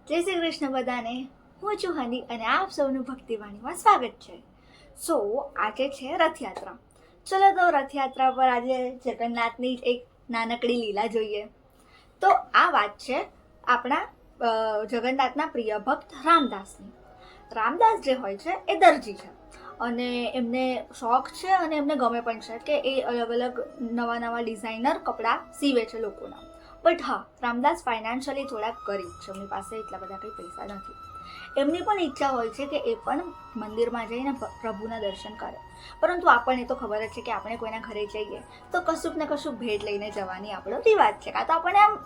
જય શ્રી કૃષ્ણ બધાને. હું છું હની અને આપ સૌનું ભક્તિવાણીમાં સ્વાગત છે. સો આજે છે રથયાત્રા. ચલો તો રથયાત્રા પર આજે જગન્નાથની એક નાનકડી લીલા જોઈએ. તો આ વાત છે આપણા જગન્નાથના પ્રિય ભક્ત રામદાસની. રામદાસ જે હોય છે એ દરજી છે અને એમને શોખ છે અને એમને ગમે પણ છે કે એ અલગ અલગ નવા નવા ડિઝાઇનર કપડાં સીવે છે લોકોના. બટ હા, રામદાસ ફાઇનાન્શિયલી થોડાક ગરીબ છે, એમની પાસે એટલા બધા કંઈ પૈસા નથી. એમની પણ ઈચ્છા હોય છે કે એ પણ મંદિરમાં જઈને પ્રભુના દર્શન કરે, પરંતુ આપણને તો ખબર જ છે કે આપણે કોઈના ઘરે જઈએ તો કશુંક ને કશુંક ભેટ લઈને જવાની આપણો રિવાજ છે, કાં તો આપણને આમ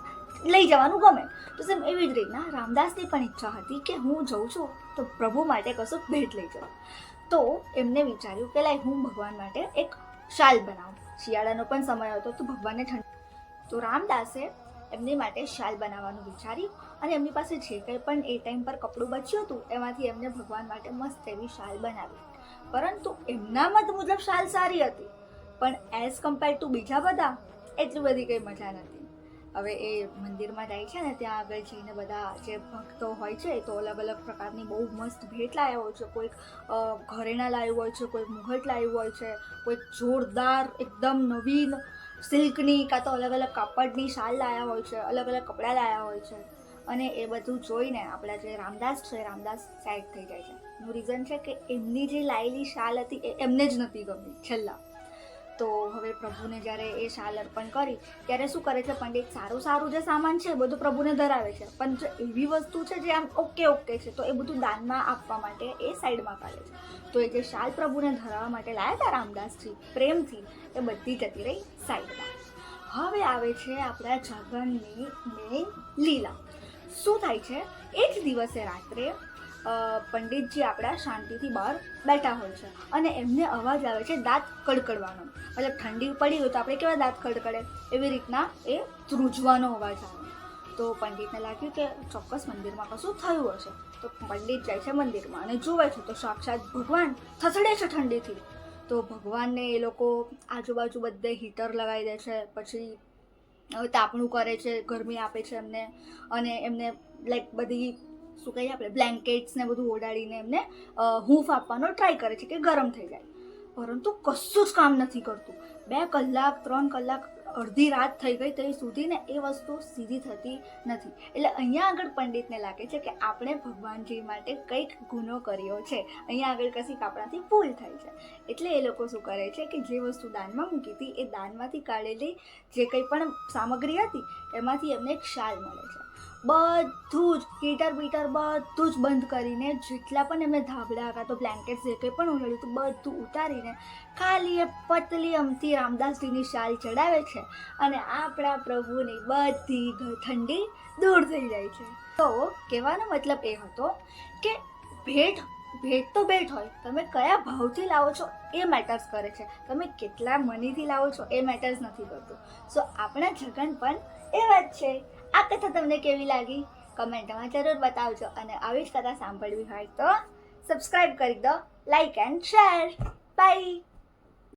લઈ જવાનું ગમે. તો સેમ એવી જ રીતના રામદાસની પણ ઈચ્છા હતી કે હું જઉં છું તો પ્રભુ માટે કશુંક ભેટ લઈ જાઉં. તો એમને વિચાર્યું કે લાઈ હું ભગવાન માટે એક શાલ બનાવું. શિયાળાનો પણ સમય હતો તો ભગવાનને ઠંડી, તો રામદાસે એમની માટે શાલ બનાવવાનું વિચાર્યું અને એમની પાસે જે કંઈ પણ એ ટાઈમ પર કપડું બચ્યું હતું એમાંથી એમને ભગવાન માટે મસ્ત એવી શાલ બનાવી. પરંતુ એમના મત મુજબ શાલ સારી હતી, પણ એઝ કમ્પેર ટુ બીજા બધા એટલી બધી કંઈ મજા નથી. હવે એ મંદિરમાં જાય છે ને, ત્યાં આગળ જઈને બધા જે ભક્તો હોય છે તો અલગ અલગ પ્રકારની બહુ મસ્ત ભેટ લાવ્યા હોય છે. કોઈક ઘરેણાં લાવ્યું હોય છે, કોઈક મુગટ લાવ્યું હોય છે, કોઈક જોરદાર એકદમ નવીન સિલ્કની કાં તો અલગ અલગ કાપડની શાલ લાવ્યા હોય છે, અલગ અલગ કપડાં લાવ્યા હોય છે. અને એ બધું જોઈને આપણા જે રામદાસ છે, રામદાસ સાઈડ થઈ જાય છે. એનું રીઝન છે કે એમની જે લાયેલી શાલ હતી એ એમને જ નથી ગમી છેલ્લા. તો હવે પ્રભુને જ્યારે એ શાલ અર્પણ કરી ત્યારે શું કરે છે પંડિત, સારું સારું જે સામાન છે એ બધું પ્રભુને ધરાવે છે, પણ જો એવી વસ્તુ છે જે આમ ઓકે છે તો એ બધું દાનમાં આપવા માટે એ સાઈડમાં કાઢે છે. તો એ જે શાલ પ્રભુને ધરાવવા માટે લાવ્યા હતા રામદાસજી પ્રેમથી, એ બધી જતી રહી સાઈડમાં. હવે આવે છે આપણા જગનની મેઇન લીલા. શું થાય છે, એ જ દિવસે રાત્રે પંડિતજી આપણા શાંતિથી બહાર બેઠા હોય છે અને એમને અવાજ આવે છે દાંત કડકડવાનો. મતલબ ઠંડી પડી હોય તો આપણે કેવા દાંત કડકડે, એવી રીતના એ ધ્રુજવાનો અવાજ આવે. તો પંડિતને લાગ્યું કે ચોક્કસ મંદિરમાં કશું થયું હશે. તો પંડિત જાય છે મંદિરમાં અને જુએ છે તો સાક્ષાત ભગવાન થથડે છે ઠંડીથી. તો ભગવાનને એ લોકો આજુબાજુ બધે હીટર લગાવી દે છે, પછી તાપણું કરે છે, ગરમી આપે છે એમને, અને એમને લાઈક બધી શું કહીએ આપણે બ્લેન્કેટ્સ ને બધું ઓડાડીને એમને હૂંફ આપવાનો ટ્રાય કરે છે કે ગરમ થઈ જાય. પરંતુ કશું જ કામ નથી કરતું. 2 કલાક 3 કલાક અડધી રાત થઈ ગઈ ત્યાં સુધી ને એ વસ્તુ સીધી થતી નથી. એટલે અહીંયા આગળ પંડિતને લાગે છે કે આપણે ભગવાનજી માટે કંઈક ગુનો કર્યો છે, અહીંયા આગળ કશીક આપણાથી ભૂલ થાય છે. એટલે એ લોકો શું કરે છે કે જે વસ્તુ દાનમાં મૂકી હતી એ દાનમાંથી કાઢેલી જે કંઈ પણ સામગ્રી હતી એમાંથી એમને એક શાલ મળે છે. બધું જ હીટર બીટર બધું જ બંધ કરીને, જેટલા પણ એમને ધાબળા કાં તો બ્લેન્કેટ્સ જે કંઈ પણ ઉડાડ્યું હતું બધું ઉતારીને ખાલી એ પતલી અમથી રામદાસજીની શાલ ચડાવે છે અને આપણા પ્રભુની બધી ઠંડી દૂર થઈ જાય છે. તો કહેવાનો મતલબ એ હતો કે ભેટ તો ભેટ હોય, તમે કયા ભાવથી લાવો છો એ મેટર્સ કરે છે, તમે કેટલા મનીથી લાવો છો એ મેટર્સ નથી કરતું. સો આપણા જગન પણ એ વાત છે. આ કથા તમને કેવી લાગી કમેન્ટમાં જરૂર બતાવજો, અને આવી જ કથા સાંભળવી હોય તો સબસ્ક્રાઈબ કરી દો, લાઈક એન્ડ શેર. બાય.